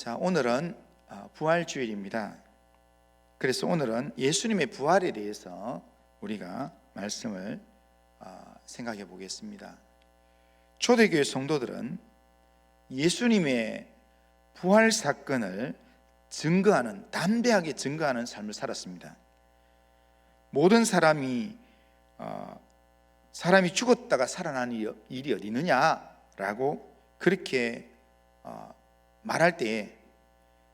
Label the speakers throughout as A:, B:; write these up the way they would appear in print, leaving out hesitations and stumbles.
A: 자, 오늘은 부활주일입니다. 그래서 오늘은 예수님의 부활에 대해서 우리가 말씀을 생각해 보겠습니다. 초대교회 성도들은 예수님의 부활 사건을 담대하게 증거하는 삶을 살았습니다. 모든 사람이 죽었다가 살아나는 일이 어디 있느냐라고 그렇게 말할 때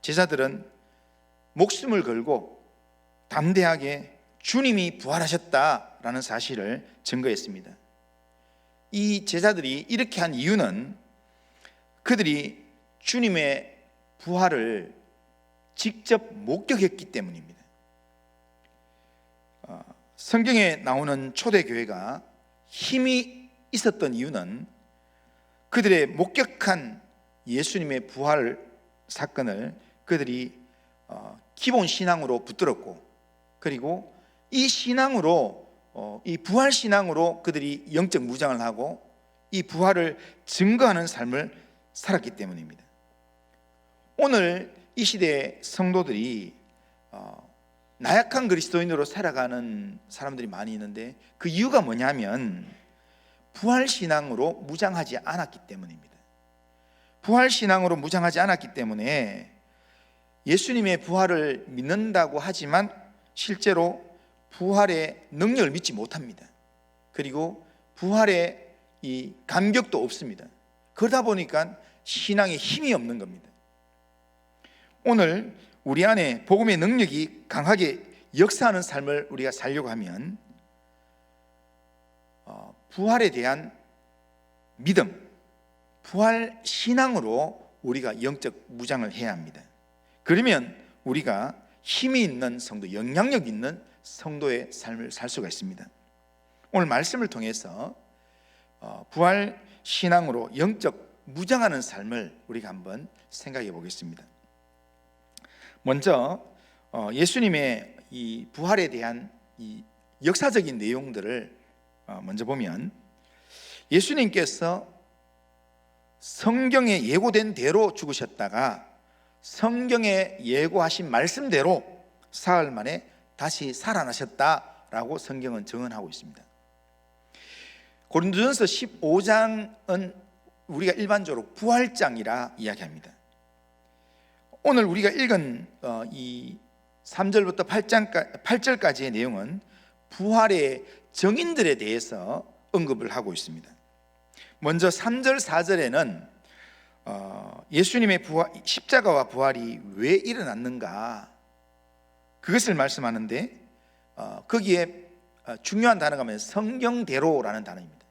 A: 제자들은 목숨을 걸고 담대하게 주님이 부활하셨다라는 사실을 증거했습니다. 이 제자들이 이렇게 한 이유는 그들이 주님의 부활을 직접 목격했기 때문입니다. 성경에 나오는 초대교회가 힘이 있었던 이유는 그들의 목격한 예수님의 부활 사건을 그들이 기본 신앙으로 붙들었고, 그리고 이 신앙으로 이 부활 신앙으로 그들이 영적 무장을 하고 이 부활을 증거하는 삶을 살았기 때문입니다. 오늘 이 시대의 성도들이 나약한 그리스도인으로 살아가는 사람들이 많이 있는데 그 이유가 뭐냐면 부활 신앙으로 무장하지 않았기 때문입니다. 부활 신앙으로 무장하지 않았기 때문에 예수님의 부활을 믿는다고 하지만 실제로 부활의 능력을 믿지 못합니다. 그리고 부활의 이 감격도 없습니다. 그러다 보니까 신앙에 힘이 없는 겁니다. 오늘 우리 안에 복음의 능력이 강하게 역사하는 삶을 우리가 살려고 하면 부활에 대한 믿음, 부활 신앙으로 우리가 영적 무장을 해야 합니다. 그러면 우리가 힘이 있는 성도, 영향력 있는 성도의 삶을 살 수가 있습니다. 오늘 말씀을 통해서 부활 신앙으로 영적 무장하는 삶을 우리가 한번 생각해 보겠습니다. 먼저 예수님의 이 부활에 대한 이 역사적인 내용들을 먼저 보면 예수님께서 성경에 예고된 대로 죽으셨다가 성경에 예고하신 말씀대로 사흘 만에 다시 살아나셨다라고 성경은 증언하고 있습니다. 고린도전서 15장은 우리가 일반적으로 부활장이라 이야기합니다. 오늘 우리가 읽은 이 3절부터 8절까지의 내용은 부활의 정인들에 대해서 언급을 하고 있습니다. 먼저 3절, 4절에는 예수님의 십자가와 부활이 왜 일어났는가 그것을 말씀하는데 거기에 중요한 단어가 뭐냐면 성경대로라는 단어입니다.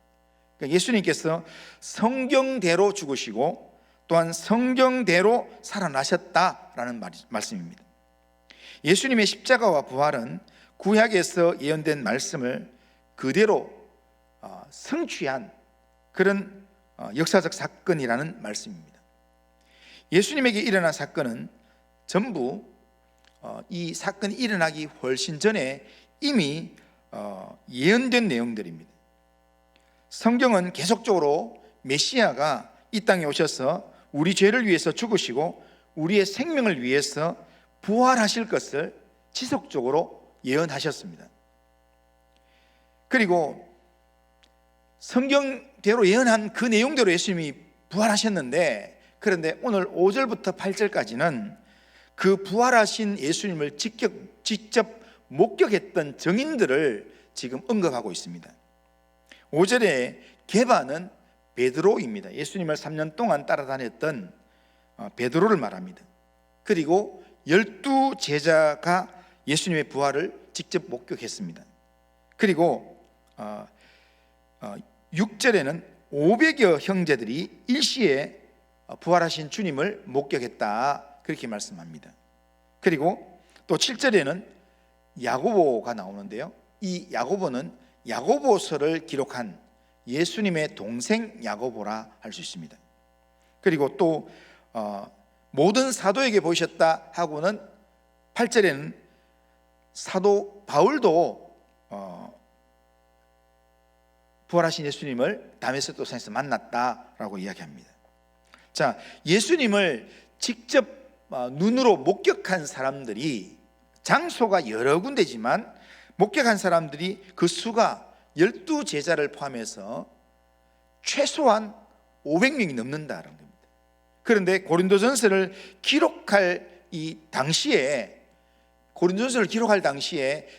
A: 그러니까 예수님께서 성경대로 죽으시고 또한 성경대로 살아나셨다라는 말씀입니다. 예수님의 십자가와 부활은 구약에서 예언된 말씀을 그대로 성취한 그런 역사적 사건이라는 말씀입니다. 예수님에게 일어난 사건은 전부 이 사건이 일어나기 훨씬 전에 이미 예언된 내용들입니다. 성경은 계속적으로 메시아가 이 땅에 오셔서 우리 죄를 위해서 죽으시고 우리의 생명을 위해서 부활하실 것을 지속적으로 예언하셨습니다. 그리고 성경대로 예언한 그 내용대로 예수님이 부활하셨는데, 그런데 오늘 5절부터 8절까지는 그 부활하신 예수님을 직접 목격했던 증인들을 지금 언급하고 있습니다. 5절에 게바는 베드로입니다. 예수님을 3년 동안 따라다녔던 베드로를 말합니다. 그리고 12제자가 예수님의 부활을 직접 목격했습니다. 그리고 6절에는 500여 형제들이 일시에 부활하신 주님을 목격했다 그렇게 말씀합니다. 그리고 또 7절에는 야고보가 나오는데요, 이 야고보는 야고보서를 기록한 예수님의 동생 야고보라 할 수 있습니다. 그리고 또 모든 사도에게 보이셨다 하고는 8절에는 사도 바울도 부활하신 예수님을 다메섹 도상에서 만났다라고 이야기합니다. 자, 예수님을 직접 눈으로 목격한 사람들이, 장소가 여러 군데지만 목격한 사람들이 그 수가 12제자를 포함해서 최소한 500명이 넘는다는 겁니다. 그런데 고린도전서를 기록할 당시에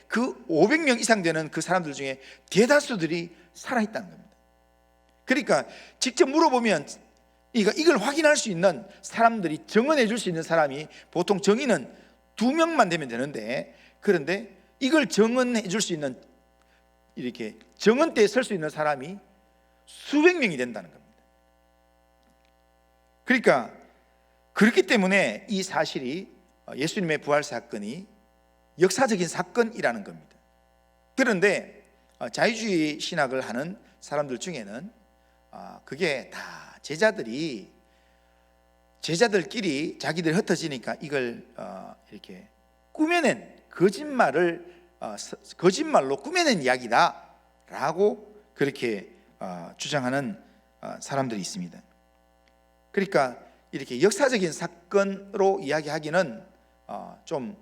A: 그 500명 이상 되는 그 사람들 중에 대다수들이 살아있다는 겁니다. 그러니까 직접 물어보면 이걸 확인할 수 있는 사람들이, 증언해 줄 수 있는 사람이 보통 정의는 2명만 되면 되는데, 그런데 이걸 증언해 줄 수 있는, 이렇게 증언대에 설 수 있는 사람이 수백 명이 된다는 겁니다. 그러니까 그렇기 때문에 이 사실이, 예수님의 부활 사건이 역사적인 사건이라는 겁니다. 그런데 자유주의 신학을 하는 사람들 중에는 그게 다 제자들끼리 자기들이 흩어지니까 이걸 이렇게 꾸며낸 거짓말로 꾸며낸 이야기다라고 그렇게 주장하는 사람들이 있습니다. 그러니까 이렇게 역사적인 사건으로 이야기하기는 좀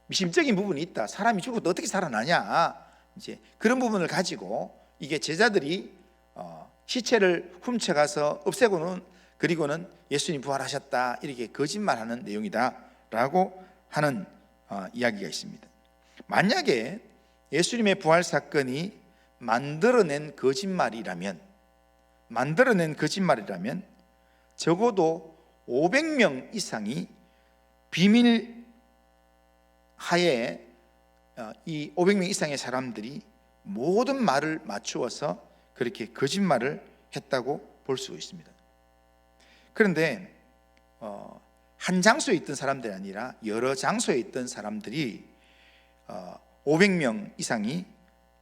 A: 미심적인 부분이 있다. 사람이 죽어도 어떻게 살아나냐, 이제 그런 부분을 가지고 이게 제자들이 시체를 훔쳐가서 없애고는, 그리고는 예수님 부활하셨다, 이렇게 거짓말하는 내용이다라고 하는 이야기가 있습니다. 만약에 예수님의 부활 사건이 만들어낸 거짓말이라면 적어도 500명 이상이 비밀 하에 이 500명 이상의 사람들이 모든 말을 맞추어서 그렇게 거짓말을 했다고 볼 수 있습니다. 그런데 한 장소에 있던 사람들이 아니라 여러 장소에 있던 사람들이 500명 이상이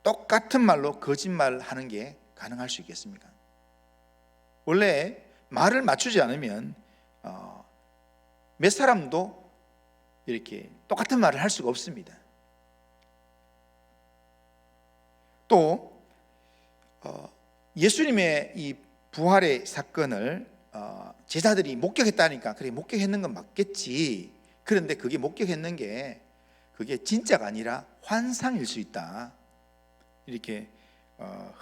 A: 똑같은 말로 거짓말하는 게 가능할 수 있겠습니까? 원래 말을 맞추지 않으면 몇 사람도 이렇게 똑같은 말을 할 수가 없습니다. 또 예수님의 이 부활의 사건을 제자들이 목격했다니까, 그래 목격했는 건 맞겠지. 그런데 그게 목격했는 게 그게 진짜가 아니라 환상일 수 있다, 이렇게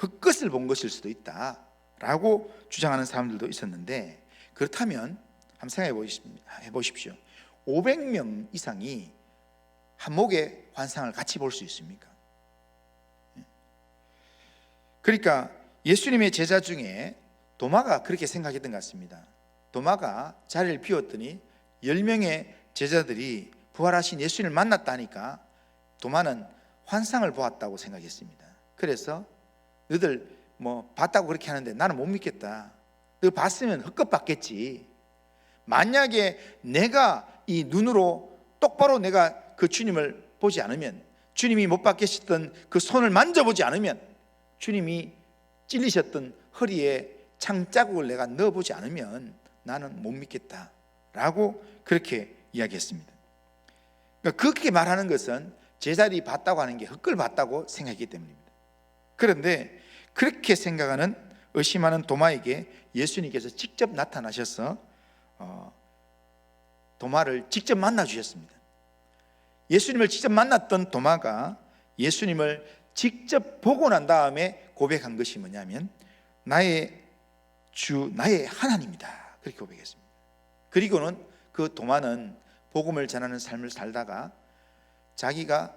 A: 헛것을 본 것일 수도 있다라고 주장하는 사람들도 있었는데, 그렇다면 한번 생각해 보십시오. 500명 이상이 한목의 환상을 같이 볼 수 있습니까? 그러니까 예수님의 제자 중에 도마가 그렇게 생각했던 것 같습니다. 도마가 자리를 비웠더니 10명의 제자들이 부활하신 예수님을 만났다니까 도마는 환상을 보았다고 생각했습니다. 그래서 너희들 봤다고 그렇게 하는데 나는 못 믿겠다. 너 봤으면 헛것 봤겠지. 만약에 내가 이 눈으로 똑바로 내가 그 주님을 보지 않으면, 주님이 못 받겠었던 그 손을 만져보지 않으면, 주님이 찔리셨던 허리에 창자국을 내가 넣어보지 않으면 나는 못 믿겠다라고 그렇게 이야기했습니다. 그러니까 그렇게 말하는 것은 제자들이 봤다고 하는 게 헛걸 봤다고 생각했기 때문입니다. 그런데 그렇게 생각하는, 의심하는 도마에게 예수님께서 직접 나타나셔서 도마를 직접 만나 주셨습니다. 예수님을 직접 만났던 도마가 예수님을 직접 보고 난 다음에 고백한 것이 뭐냐면, 나의 주, 나의 하나님이다, 그렇게 고백했습니다. 그리고는 그 도마는 복음을 전하는 삶을 살다가 자기가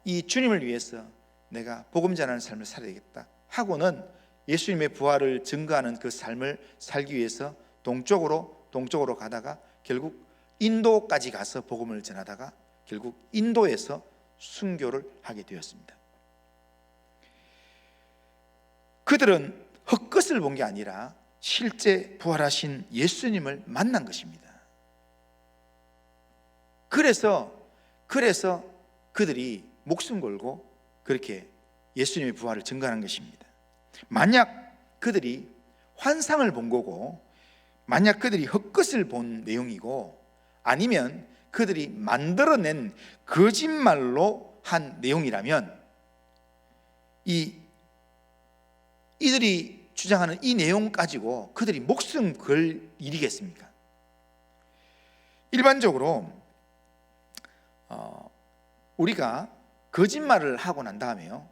A: 이 주님을 위해서 내가 복음 전하는 삶을 살아야 되겠다 하고는 예수님의 부활을 증거하는 그 삶을 살기 위해서 동쪽으로 가다가 결국 인도까지 가서 복음을 전하다가 결국 인도에서 순교를 하게 되었습니다. 그들은 헛것을 본 게 아니라 실제 부활하신 예수님을 만난 것입니다. 그래서 그들이 목숨 걸고 그렇게 예수님의 부활을 증거하는 것입니다. 만약 그들이 환상을 본 거고, 만약 그들이 헛것을 본 내용이고, 아니면 그들이 만들어낸 거짓말로 한 내용이라면 이들이 주장하는 이 내용 가지고 그들이 목숨 걸 일이겠습니까? 일반적으로 우리가 거짓말을 하고 난 다음에요,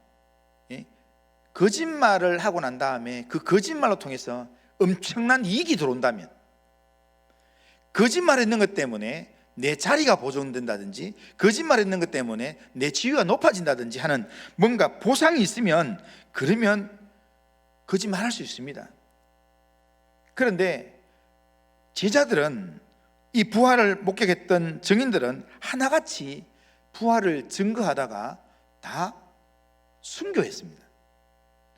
A: 거짓말을 하고 난 다음에 그 거짓말로 통해서 엄청난 이익이 들어온다면, 거짓말했는 것 때문에 내 자리가 보존된다든지, 거짓말했는 것 때문에 내 지위가 높아진다든지 하는 뭔가 보상이 있으면, 그러면 거짓말할 수 있습니다. 그런데 제자들은, 이 부활을 목격했던 증인들은 하나같이 부활을 증거하다가 다 순교했습니다.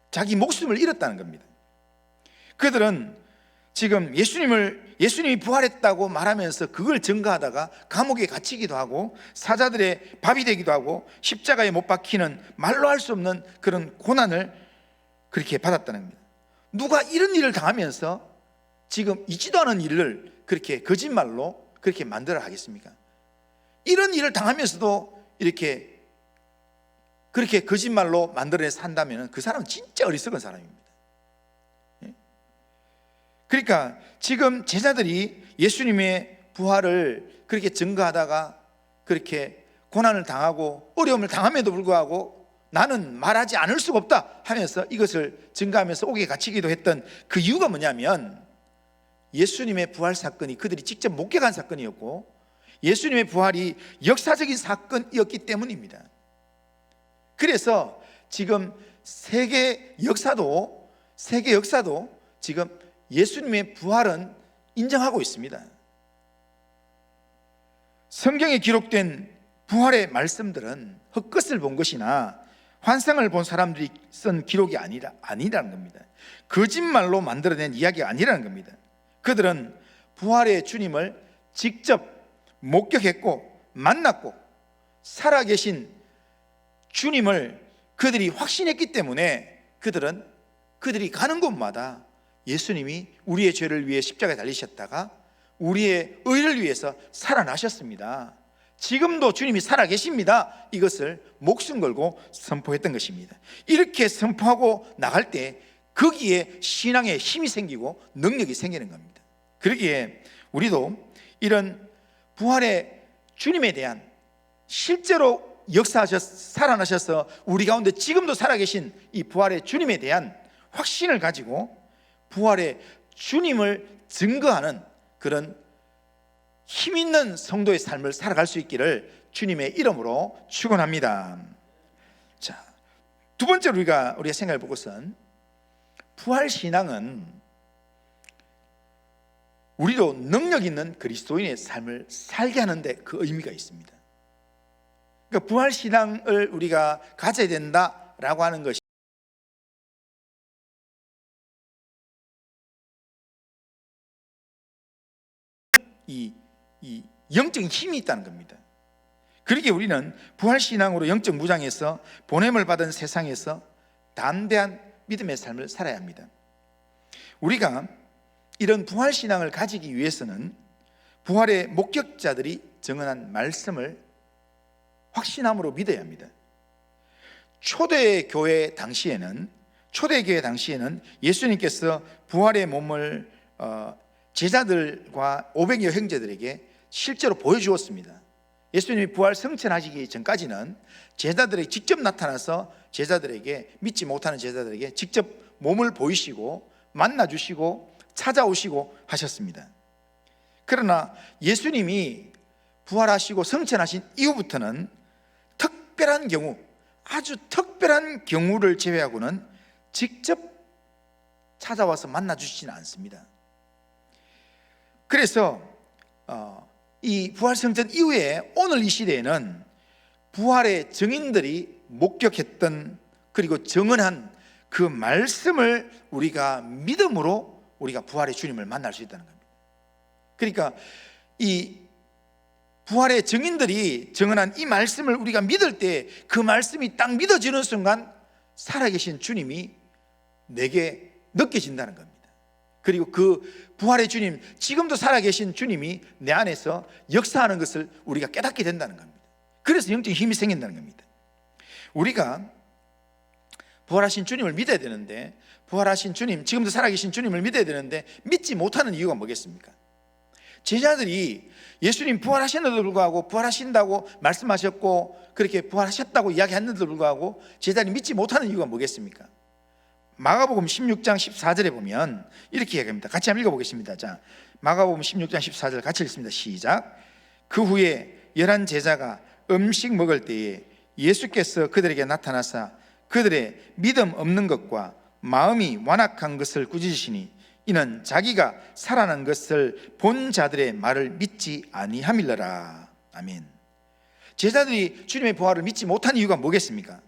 A: 자기 목숨을 잃었다는 겁니다. 그들은 지금 예수님이 부활했다고 말하면서 그걸 증거하다가 감옥에 갇히기도 하고, 사자들의 밥이 되기도 하고, 십자가에 못 박히는 말로 할 수 없는 그런 고난을 그렇게 받았다는 겁니다. 누가 이런 일을 당하면서 지금 있지도 않은 일을 그렇게 거짓말로 그렇게 만들어 하겠습니까? 이런 일을 당하면서도 이렇게 그렇게 거짓말로 만들어내서 한다면 그 사람은 진짜 어리석은 사람입니다. 그러니까 지금 제자들이 예수님의 부활을 그렇게 증거하다가 그렇게 고난을 당하고 어려움을 당함에도 불구하고 나는 말하지 않을 수가 없다 하면서 이것을 증거하면서 옥에 갇히기도 했던 그 이유가 뭐냐면, 예수님의 부활 사건이 그들이 직접 목격한 사건이었고, 예수님의 부활이 역사적인 사건이었기 때문입니다. 그래서 지금 세계 역사도 지금 예수님의 부활은 인정하고 있습니다. 성경에 기록된 부활의 말씀들은 헛것을 본 것이나 환상을 본 사람들이 쓴 기록이 아니라는 겁니다. 거짓말로 만들어낸 이야기가 아니라는 겁니다. 그들은 부활의 주님을 직접 목격했고 만났고, 살아계신 주님을 그들이 확신했기 때문에 그들이 가는 곳마다 예수님이 우리의 죄를 위해 십자가에 달리셨다가 우리의 의를 위해서 살아나셨습니다, 지금도 주님이 살아계십니다, 이것을 목숨 걸고 선포했던 것입니다. 이렇게 선포하고 나갈 때 거기에 신앙의 힘이 생기고 능력이 생기는 겁니다. 그러기에 우리도 이런 부활의 주님에 대한, 실제로 살아나셔서 우리 가운데 지금도 살아계신 이 부활의 주님에 대한 확신을 가지고 부활의 주님을 증거하는 그런 힘 있는 성도의 삶을 살아갈 수 있기를 주님의 이름으로 축원합니다. 자, 두 번째로 우리가 생각해 볼 것은, 부활 신앙은 우리도 능력 있는 그리스도인의 삶을 살게 하는데 그 의미가 있습니다. 그러니까 부활 신앙을 우리가 가져야 된다라고 하는 것이 이 영적인 힘이 있다는 겁니다. 그러기에 우리는 부활 신앙으로 영적 무장에서 보냄을 받은 세상에서 담대한 믿음의 삶을 살아야 합니다. 우리가 이런 부활 신앙을 가지기 위해서는 부활의 목격자들이 증언한 말씀을 확신함으로 믿어야 합니다. 초대교회 당시에는 예수님께서 부활의 몸을 제자들과 500여 형제들에게 실제로 보여주었습니다. 예수님이 부활 성천하시기 전까지는 제자들에게 직접 나타나서 믿지 못하는 제자들에게 직접 몸을 보이시고 만나주시고 찾아오시고 하셨습니다. 그러나 예수님이 부활하시고 성천하신 이후부터는 특별한 경우, 아주 특별한 경우를 제외하고는 직접 찾아와서 만나주시지는 않습니다. 그래서 이 부활성전 이후에 오늘 이 시대에는 부활의 증인들이 목격했던, 그리고 증언한 그 말씀을 우리가 믿음으로 우리가 부활의 주님을 만날 수 있다는 겁니다. 그러니까 이 부활의 증인들이 증언한 이 말씀을 우리가 믿을 때, 그 말씀이 딱 믿어지는 순간 살아계신 주님이 내게 느껴진다는 겁니다. 그리고 그 부활의 주님, 지금도 살아계신 주님이 내 안에서 역사하는 것을 우리가 깨닫게 된다는 겁니다. 그래서 영적인 힘이 생긴다는 겁니다. 우리가 부활하신 주님을 믿어야 되는데, 부활하신 주님, 지금도 살아계신 주님을 믿어야 되는데 믿지 못하는 이유가 뭐겠습니까? 제자들이 예수님 부활하셨는데도 불구하고 부활하신다고 말씀하셨고 그렇게 부활하셨다고 이야기했는데도 불구하고 제자들이 믿지 못하는 이유가 뭐겠습니까? 마가복음 16장 14절에 보면 이렇게 이야기합니다. 같이 한번 읽어보겠습니다. 자, 마가복음 16장 14절 같이 읽습니다. 시작. 그 후에 11 제자가 음식 먹을 때에 예수께서 그들에게 나타나사 그들의 믿음 없는 것과 마음이 완악한 것을 꾸짖으시니 이는 자기가 살아난 것을 본 자들의 말을 믿지 아니함일러라. 아멘. 제자들이 주님의 부활을 믿지 못한 이유가 뭐겠습니까?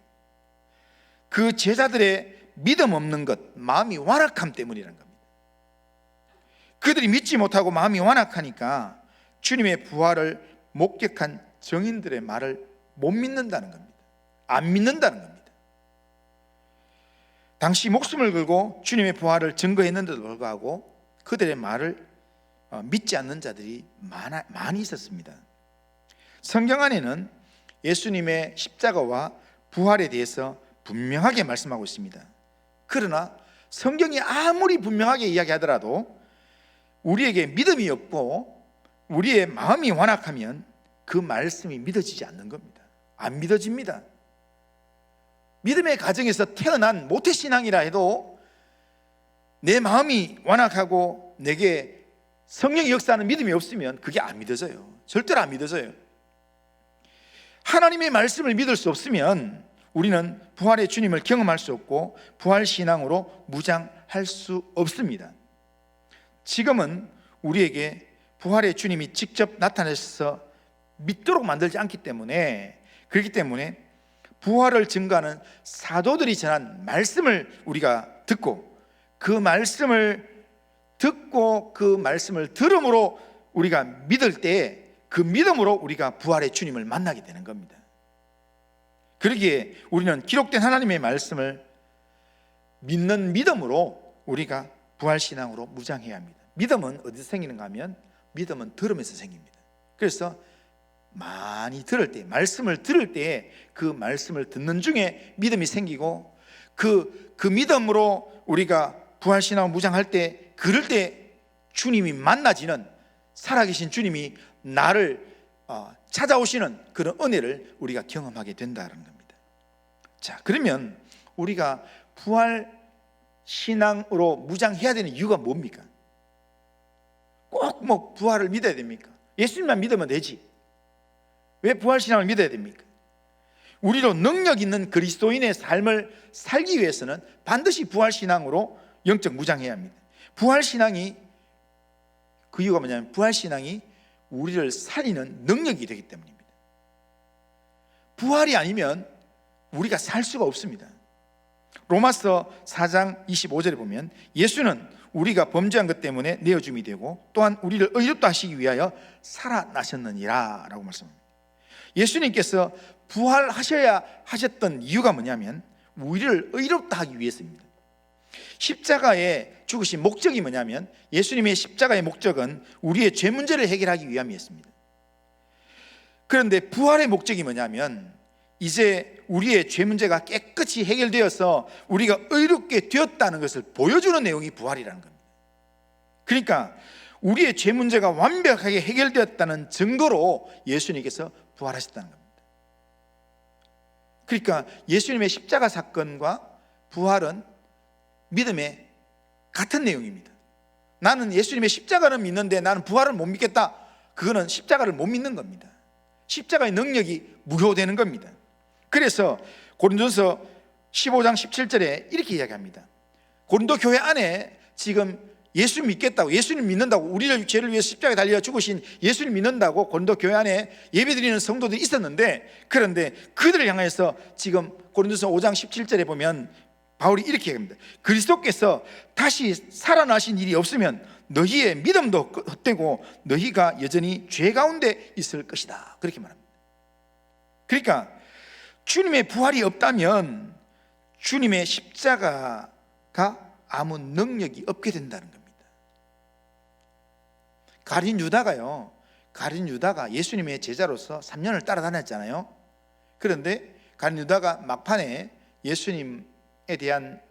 A: 그 제자들의 믿음 없는 것, 마음이 완악함 때문이라는 겁니다. 그들이 믿지 못하고 마음이 완악하니까 주님의 부활을 목격한 증인들의 말을 못 믿는다는 겁니다. 안 믿는다는 겁니다. 당시 목숨을 걸고 주님의 부활을 증거했는데도 불구하고 그들의 말을 믿지 않는 자들이 많이 있었습니다. 성경 안에는 예수님의 십자가와 부활에 대해서 분명하게 말씀하고 있습니다. 그러나 성경이 아무리 분명하게 이야기하더라도 우리에게 믿음이 없고 우리의 마음이 완악하면 그 말씀이 믿어지지 않는 겁니다. 안 믿어집니다. 믿음의 가정에서 태어난 모태신앙이라 해도 내 마음이 완악하고 내게 성령의 역사하는 믿음이 없으면 그게 안 믿어져요. 절대로 안 믿어져요. 하나님의 말씀을 믿을 수 없으면 우리는 부활의 주님을 경험할 수 없고 부활신앙으로 무장할 수 없습니다. 지금은 우리에게 부활의 주님이 직접 나타나셔서 믿도록 만들지 않기 때문에, 그렇기 때문에 부활을 증거하는 사도들이 전한 말씀을 우리가 듣고 그 말씀을 들음으로 우리가 믿을 때 그 믿음으로 우리가 부활의 주님을 만나게 되는 겁니다. 그러기에 우리는 기록된 하나님의 말씀을 믿는 믿음으로 우리가 부활신앙으로 무장해야 합니다. 믿음은 어디서 생기는가 하면 믿음은 들으면서 생깁니다. 그래서 많이 들을 때, 말씀을 들을 때 그 말씀을 듣는 중에 믿음이 생기고 그 믿음으로 우리가 부활신앙을 무장할 때, 그럴 때 주님이 만나지는, 살아계신 주님이 나를 찾아오시는 그런 은혜를 우리가 경험하게 된다는 겁니다. 자, 그러면 우리가 부활신앙으로 무장해야 되는 이유가 뭡니까? 꼭 뭐 부활을 믿어야 됩니까? 예수님만 믿으면 되지. 왜 부활신앙을 믿어야 됩니까? 우리로 능력 있는 그리스도인의 삶을 살기 위해서는 반드시 부활신앙으로 영적 무장해야 합니다. 부활신앙이, 그 이유가 뭐냐면 부활신앙이 우리를 살리는 능력이 되기 때문입니다. 부활이 아니면 우리가 살 수가 없습니다. 로마서 4장 25절에 보면 예수는 우리가 범죄한 것 때문에 내어줌이 되고 또한 우리를 의롭다 하시기 위하여 살아나셨느니라 라고 말씀합니다. 예수님께서 부활하셔야 하셨던 이유가 뭐냐면 우리를 의롭다 하기 위해서입니다. 십자가에 죽으신 목적이 뭐냐면, 예수님의 십자가의 목적은 우리의 죄 문제를 해결하기 위함이었습니다. 그런데 부활의 목적이 뭐냐면 이제 우리의 죄 문제가 깨끗이 해결되어서 우리가 의롭게 되었다는 것을 보여주는 내용이 부활이라는 겁니다. 그러니까 우리의 죄 문제가 완벽하게 해결되었다는 증거로 예수님께서 부활하셨다는 겁니다. 그러니까 예수님의 십자가 사건과 부활은 믿음의 같은 내용입니다. 나는 예수님의 십자가를 믿는데 나는 부활을 못 믿겠다, 그거는 십자가를 못 믿는 겁니다. 십자가의 능력이 무효되는 겁니다. 그래서 고린도서 15장 17절에 이렇게 이야기합니다. 고린도 교회 안에 지금 예수 믿겠다고, 예수님 믿는다고, 우리를 죄를 위해서 십자가에 달려 죽으신 예수님 믿는다고 고린도 교회 안에 예배드리는 성도들이 있었는데, 그런데 그들을 향해서 지금 고린도서 5장 17절에 보면 바울이 이렇게 얘기합니다. 그리스도께서 다시 살아나신 일이 없으면 너희의 믿음도 헛되고 너희가 여전히 죄 가운데 있을 것이다, 그렇게 말합니다. 그러니까 주님의 부활이 없다면 주님의 십자가가 아무 능력이 없게 된다는 겁니다. 가룟 유다가 예수님의 제자로서 3년을 따라다녔잖아요. 그런데 가룟 유다가 막판에 예수님에 대한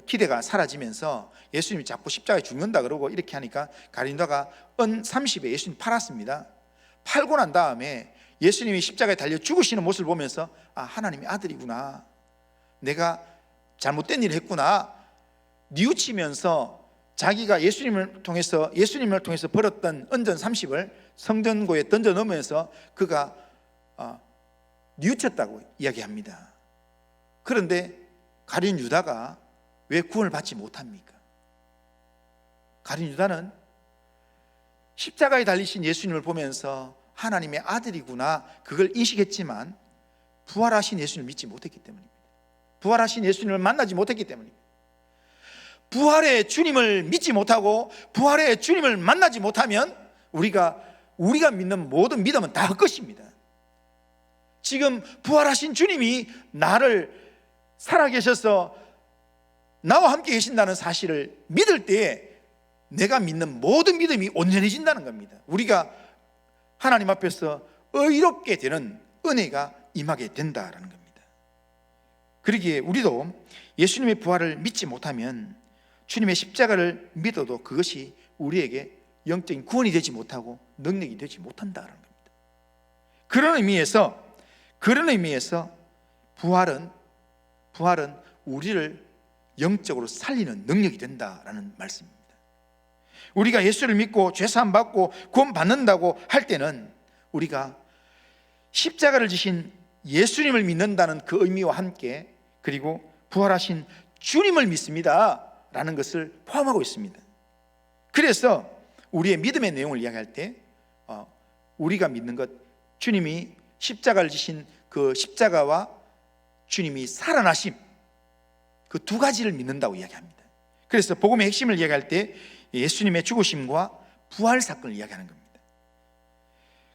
A: 기대가 사라지면서 예수님이 자꾸 십자가에 죽는다 그러고 이렇게 하니까 가룟 유다가 은 30에 예수님 팔았습니다. 팔고 난 다음에 예수님이 십자가에 달려 죽으시는 모습을 보면서 아, 하나님의 아들이구나, 내가 잘못된 일을 했구나 뉘우치면서 자기가 예수님을 통해서 벌었던 은전 30을 성전고에 던져 넣으면서 그가 뉘우쳤다고 이야기합니다. 그런데 가룟 유다가 왜 구원을 받지 못합니까? 가룟 유다는 십자가에 달리신 예수님을 보면서 하나님의 아들이구나 그걸 인식했지만 부활하신 예수님을 믿지 못했기 때문입니다. 부활하신 예수님을 만나지 못했기 때문입니다. 부활의 주님을 믿지 못하고 부활의 주님을 만나지 못하면 우리가 믿는 모든 믿음은 다 헛것입니다. 지금 부활하신 주님이 나를 살아계셔서 나와 함께 계신다는 사실을 믿을 때에 내가 믿는 모든 믿음이 온전해진다는 겁니다. 우리가 하나님 앞에서 의롭게 되는 은혜가 임하게 된다라는 겁니다. 그러기에 우리도 예수님의 부활을 믿지 못하면 주님의 십자가를 믿어도 그것이 우리에게 영적인 구원이 되지 못하고 능력이 되지 못한다는 겁니다. 그런 의미에서 부활은 우리를 영적으로 살리는 능력이 된다라는 말씀입니다. 우리가 예수를 믿고 죄사함 받고 구원 받는다고 할 때는 우리가 십자가를 지신 예수님을 믿는다는 그 의미와 함께 그리고 부활하신 주님을 믿습니다 라는 것을 포함하고 있습니다. 그래서 우리의 믿음의 내용을 이야기할 때 우리가 믿는 것, 주님이 십자가를 지신 그 십자가와 주님이 살아나심, 그 두 가지를 믿는다고 이야기합니다. 그래서 복음의 핵심을 이야기할 때 예수님의 죽으심과 부활 사건을 이야기하는 겁니다.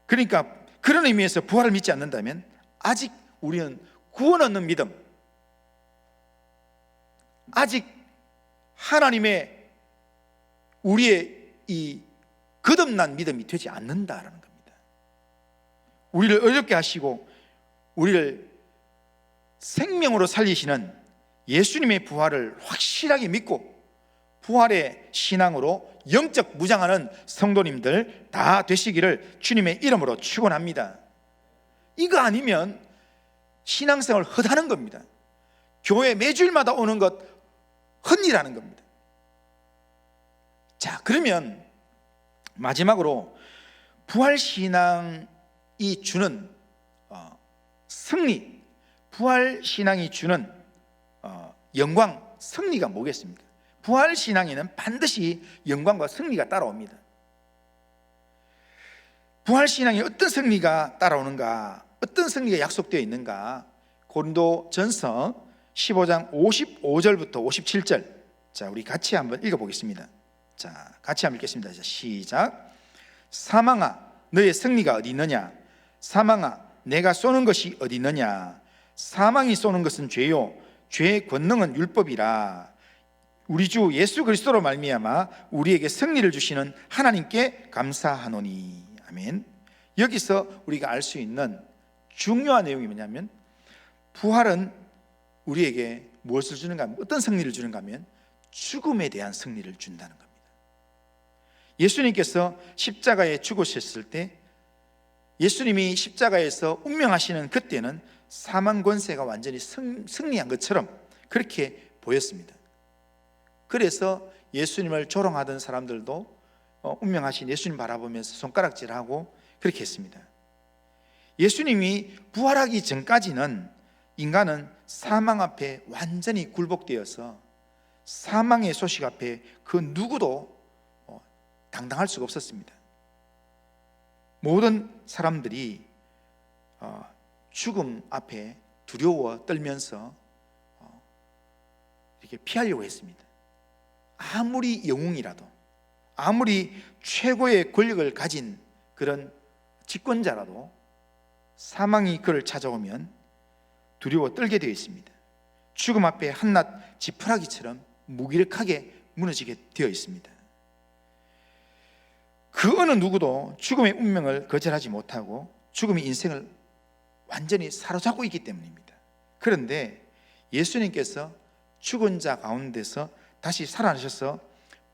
A: 그러니까 그런 의미에서 부활을 믿지 않는다면 아직 우리는 구원 얻는 믿음, 아직 하나님의 우리의 이 거듭난 믿음이 되지 않는다라는 겁니다. 우리를 어렵게 하시고 우리를 생명으로 살리시는 예수님의 부활을 확실하게 믿고 부활의 신앙으로 영적 무장하는 성도님들 다 되시기를 주님의 이름으로 축원합니다. 이거 아니면 신앙생활 헛하는 겁니다. 교회 매주일마다 오는 것 헛일하는 겁니다. 자, 그러면 마지막으로 부활신앙이 주는 승리, 부활신앙이 주는 영광, 승리가 뭐겠습니까? 부활신앙에는 반드시 영광과 승리가 따라옵니다. 부활신앙에 어떤 승리가 따라오는가, 어떤 승리가 약속되어 있는가? 고린도전서 15장 55절부터 57절, 자, 우리 같이 한번 읽어보겠습니다. 자, 같이 한번 읽겠습니다. 자, 시작. 사망아, 너의 승리가 어디 있느냐? 사망아, 내가 쏘는 것이 어디 있느냐? 사망이 쏘는 것은 죄요, 죄의 권능은 율법이라. 우리 주 예수 그리스도로 말미암아 우리에게 승리를 주시는 하나님께 감사하노니. 아멘. 여기서 우리가 알 수 있는 중요한 내용이 뭐냐면 부활은 우리에게 무엇을 주는가 하면, 어떤 승리를 주는가 하면 죽음에 대한 승리를 준다는 겁니다. 예수님께서 십자가에 죽으셨을 때, 예수님이 십자가에서 운명하시는 그때는 사망 권세가 완전히 승리한 것처럼 그렇게 보였습니다. 그래서 예수님을 조롱하던 사람들도 운명하신 예수님 바라보면서 손가락질하고 그렇게 했습니다. 예수님이 부활하기 전까지는 인간은 사망 앞에 완전히 굴복되어서 사망의 소식 앞에 그 누구도 당당할 수가 없었습니다. 모든 사람들이 죽음 앞에 두려워 떨면서 이렇게 피하려고 했습니다. 아무리 영웅이라도, 아무리 최고의 권력을 가진 그런 집권자라도 사망이 그를 찾아오면 두려워 떨게 되어 있습니다. 죽음 앞에 한낱 지푸라기처럼 무기력하게 무너지게 되어 있습니다. 그 어느 누구도 죽음의 운명을 거절하지 못하고 죽음이 인생을 완전히 사로잡고 있기 때문입니다. 그런데 예수님께서 죽은 자 가운데서 다시 살아나셔서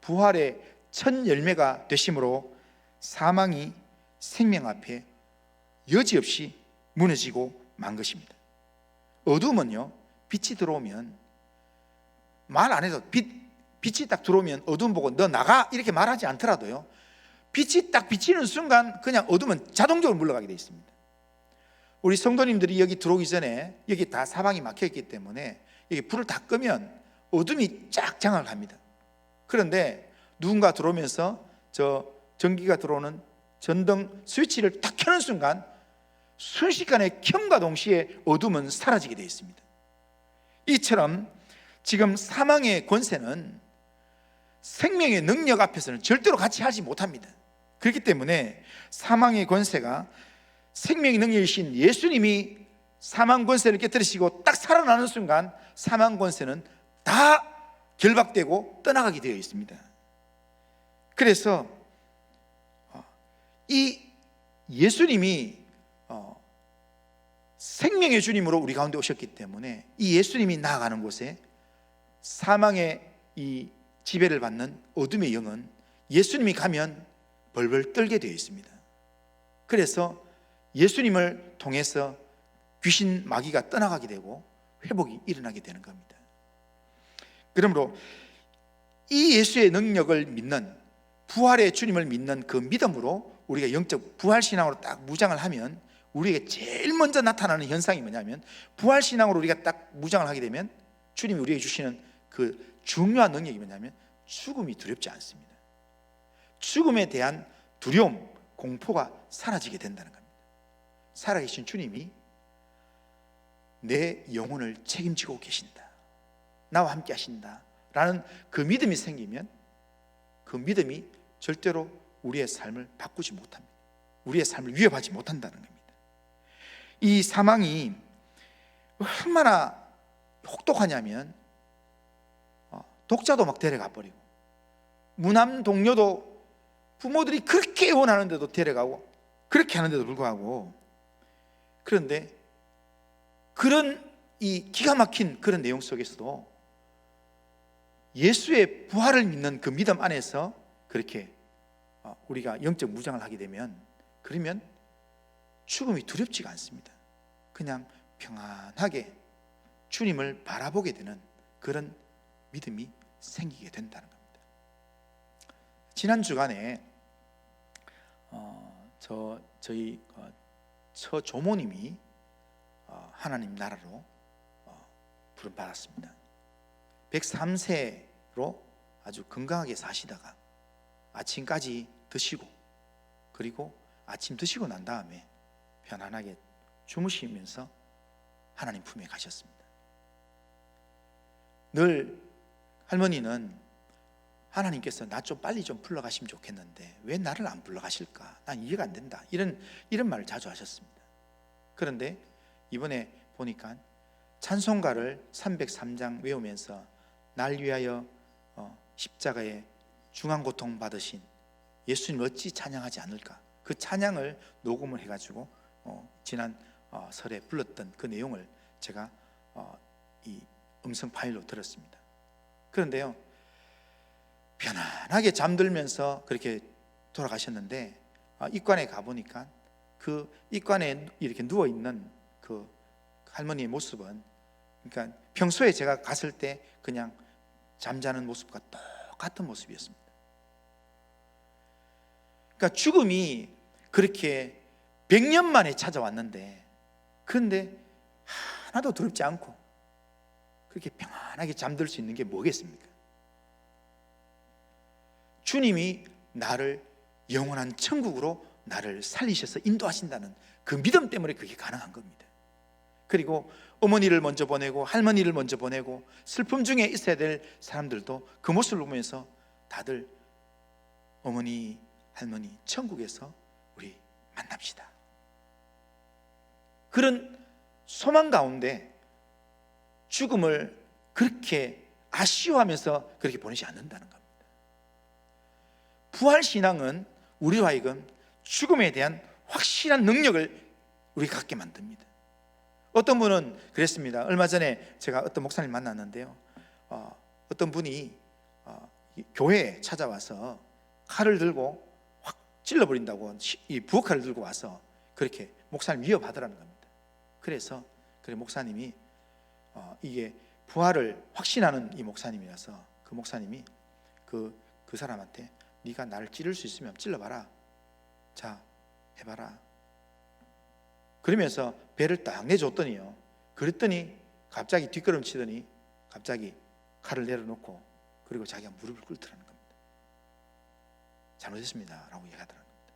A: 부활의 첫 열매가 되심으로 사망이 생명 앞에 여지없이 무너지고 만 것입니다. 어둠은요, 빛이 들어오면 말 안 해도 빛이 딱 들어오면 어둠 보고 너 나가 이렇게 말하지 않더라도요, 빛이 딱 비치는 순간 그냥 어둠은 자동적으로 물러가게 되어 있습니다. 우리 성도님들이 여기 들어오기 전에 여기 다 사방이 막혀 있기 때문에 여기 불을 다 끄면 어둠이 쫙 장악을 합니다. 그런데 누군가 들어오면서 저 전기가 들어오는 전등 스위치를 딱 켜는 순간 순식간에 켬과 동시에 어둠은 사라지게 되어 있습니다. 이처럼 지금 사망의 권세는 생명의 능력 앞에서는 절대로 같이 하지 못합니다. 그렇기 때문에 사망의 권세가 생명의 능력이신 예수님이 사망 권세를 깨뜨리시고 딱 살아나는 순간 사망 권세는 다 결박되고 떠나가게 되어 있습니다. 그래서 이 예수님이 생명의 주님으로 우리 가운데 오셨기 때문에 이 예수님이 나아가는 곳에 사망의 이 지배를 받는 어둠의 영은 예수님이 가면 벌벌 떨게 되어 있습니다. 그래서 예수님을 통해서 귀신 마귀가 떠나가게 되고 회복이 일어나게 되는 겁니다. 그러므로 이 예수의 능력을 믿는, 부활의 주님을 믿는 그 믿음으로 우리가 영적 부활신앙으로 딱 무장을 하면 우리에게 제일 먼저 나타나는 현상이 뭐냐면, 부활신앙으로 우리가 딱 무장을 하게 되면 주님이 우리에게 주시는 그 중요한 능력이 뭐냐면 죽음이 두렵지 않습니다. 죽음에 대한 두려움, 공포가 사라지게 된다는 겁니다. 살아계신 주님이 내 영혼을 책임지고 계신다, 나와 함께 하신다 라는 그 믿음이 생기면 그 믿음이 절대로 우리의 삶을 바꾸지 못합니다. 우리의 삶을 위협하지 못한다는 겁니다. 이 사망이 얼마나 혹독하냐면 독자도 막 데려가 버리고, 무남 동료도 부모들이 그렇게 원하는데도 데려가고, 그렇게 하는데도 불구하고, 그런데 그런 이 기가 막힌 그런 내용 속에서도 예수의 부활을 믿는 그 믿음 안에서 그렇게 우리가 영적 무장을 하게 되면, 그러면 죽음이 두렵지가 않습니다. 그냥 평안하게 주님을 바라보게 되는 그런 믿음이 생기게 된다는 겁니다. 지난 주간에 저희 처조모님이 하나님 나라로 부름 받았습니다. 103세로 아주 건강하게 사시다가 아침까지 드시고, 그리고 아침 드시고 난 다음에 편안하게 주무시면서 하나님 품에 가셨습니다. 늘 할머니는 하나님께서 나 좀 빨리 좀 불러가시면 좋겠는데 왜 나를 안 불러가실까? 난 이해가 안 된다, 이런 말을 자주 하셨습니다. 그런데 이번에 보니까 찬송가를 303장 외우면서 날 위하여 십자가에 중환고통 받으신 예수님 어찌 찬양하지 않을까, 그 찬양을 녹음을 해가지고 지난 설에 불렀던 그 내용을 제가 이 음성 파일로 들었습니다. 그런데요, 편안하게 잠들면서 그렇게 돌아가셨는데, 입관에 가보니까 그 입관에 이렇게 누워있는 그 할머니의 모습은, 그러니까 평소에 제가 갔을 때 그냥 잠자는 모습과 똑같은 모습이었습니다. 그러니까 죽음이 그렇게 100년 만에 찾아왔는데, 그런데 하나도 두렵지 않고 그렇게 평안하게 잠들 수 있는 게 뭐겠습니까? 주님이 나를 영원한 천국으로 나를 살리셔서 인도하신다는 그 믿음 때문에 그게 가능한 겁니다. 그리고 어머니를 먼저 보내고 할머니를 먼저 보내고 슬픔 중에 있어야 될 사람들도 그 모습을 보면서 다들 어머니, 할머니, 천국에서 우리 만납시다, 그런 소망 가운데 죽음을 그렇게 아쉬워하면서 그렇게 보내지 않는다는 겁니다. 부활신앙은 우리로 하여금 죽음에 대한 확실한 능력을 우리가 갖게 만듭니다. 어떤 분은 그랬습니다. 얼마 전에 제가 어떤 목사님 만났는데요, 어떤 분이 교회에 찾아와서 칼을 들고 확 찔러버린다고 이 부엌칼을 들고 와서 그렇게 목사님 위협하더라는 겁니다. 그래서 목사님이 이게 부활을 확신하는 이 목사님이라서 그 목사님이 그 사람한테 네가 나를 찌를 수 있으면 찔러봐라, 자 해봐라, 그러면서 배를 딱 내줬더니요, 그랬더니 갑자기 뒷걸음치더니 갑자기 칼을 내려놓고 그리고 자기가 무릎을 꿇더라는 겁니다. 잘못했습니다 라고 얘기하더라는 겁니다.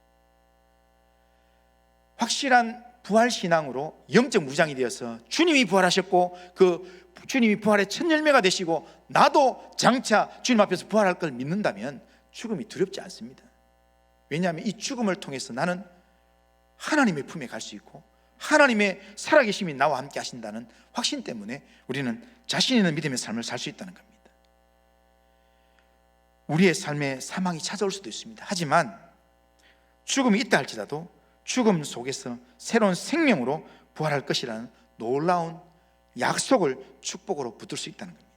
A: 확실한 부활신앙으로 영적 무장이 되어서 주님이 부활하셨고 그 주님이 부활의 첫 열매가 되시고 나도 장차 주님 앞에서 부활할 걸 믿는다면 죽음이 두렵지 않습니다. 왜냐하면 이 죽음을 통해서 나는 하나님의 품에 갈 수 있고 하나님의 살아계심이 나와 함께 하신다는 확신 때문에 우리는 자신 있는 믿음의 삶을 살 수 있다는 겁니다. 우리의 삶에 사망이 찾아올 수도 있습니다. 하지만 죽음이 있다 할지라도 죽음 속에서 새로운 생명으로 부활할 것이라는 놀라운 약속을 축복으로 붙들 수 있다는 겁니다.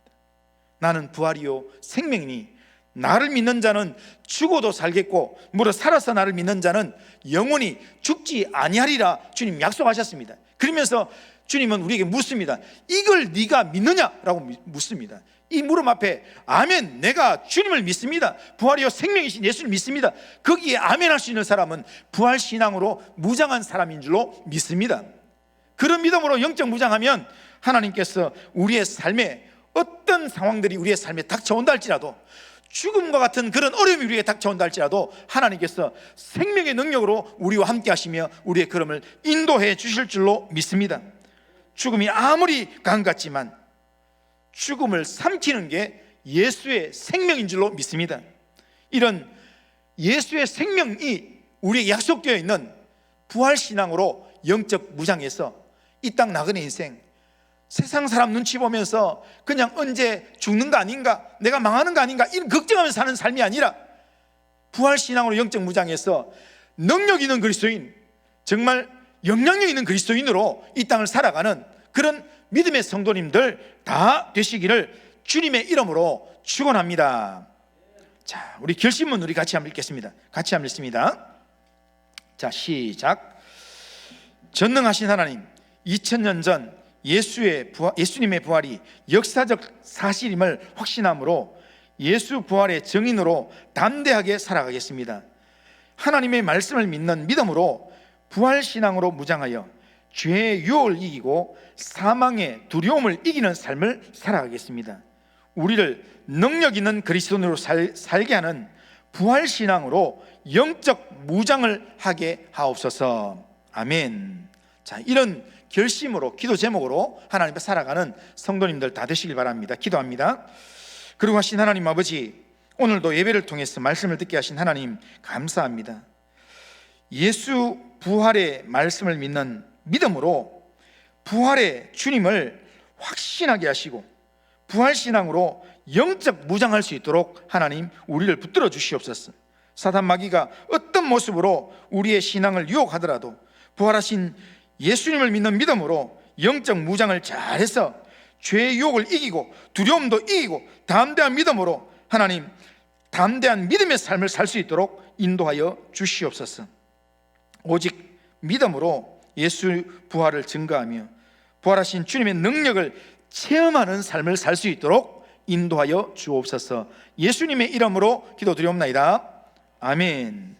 A: 나는 부활이요 생명이니 나를 믿는 자는 죽어도 살겠고 무릇 살아서 나를 믿는 자는 영원히 죽지 아니하리라 주님 약속하셨습니다. 그러면서 주님은 우리에게 묻습니다. 이걸 네가 믿느냐라고 묻습니다. 이 물음 앞에 아멘, 내가 주님을 믿습니다, 부활이요 생명이신 예수를 믿습니다, 거기에 아멘 할 수 있는 사람은 부활신앙으로 무장한 사람인 줄로 믿습니다. 그런 믿음으로 영적 무장하면 하나님께서 우리의 삶에 어떤 상황들이 우리의 삶에 닥쳐온다 할지라도, 죽음과 같은 그런 어려움이 우리에게 닥쳐온다 할지라도 하나님께서 생명의 능력으로 우리와 함께 하시며 우리의 걸음을 인도해 주실 줄로 믿습니다. 죽음이 아무리 강한 것 같지만 죽음을 삼키는 게 예수의 생명인 줄로 믿습니다. 이런 예수의 생명이 우리에게 약속되어 있는 부활신앙으로 영적 무장해서 이 땅 나그네 인생, 세상 사람 눈치 보면서 그냥 언제 죽는 거 아닌가, 내가 망하는 거 아닌가 이런 걱정하면서 사는 삶이 아니라 부활신앙으로 영적 무장해서 능력 있는 그리스도인, 정말 영향력 있는 그리스도인으로 이 땅을 살아가는 그런 믿음의 성도님들 다 되시기를 주님의 이름으로 축원합니다. 자, 우리 결심문 우리 같이 한번 읽겠습니다. 같이 한번 읽습니다. 자, 시작. 전능하신 하나님, 2000년 전 예수님의 부활이 역사적 사실임을 확신함으로 예수 부활의 증인으로 담대하게 살아가겠습니다. 하나님의 말씀을 믿는 믿음으로 부활신앙으로 무장하여 죄의 유혹을 이기고 사망의 두려움을 이기는 삶을 살아가겠습니다. 우리를 능력 있는 그리스도인으로 살게 하는 부활신앙으로 영적 무장을 하게 하옵소서. 아멘. 자, 이런 결심으로, 기도 제목으로 하나님 앞에 살아가는 성도님들 다 되시길 바랍니다. 기도합니다. 그리고 하신 하나님 아버지, 오늘도 예배를 통해서 말씀을 듣게 하신 하나님 감사합니다. 예수 부활의 말씀을 믿는 믿음으로 부활의 주님을 확신하게 하시고 부활신앙으로 영적 무장할 수 있도록 하나님 우리를 붙들어 주시옵소서. 사단 마귀가 어떤 모습으로 우리의 신앙을 유혹하더라도 부활하신 예수님을 믿는 믿음으로 영적 무장을 잘해서 죄의 유혹을 이기고 두려움도 이기고 담대한 믿음으로 하나님 담대한 믿음의 삶을 살 수 있도록 인도하여 주시옵소서. 오직 믿음으로 예수 부활을 증거하며 부활하신 주님의 능력을 체험하는 삶을 살 수 있도록 인도하여 주옵소서. 예수님의 이름으로 기도드리옵나이다. 아멘.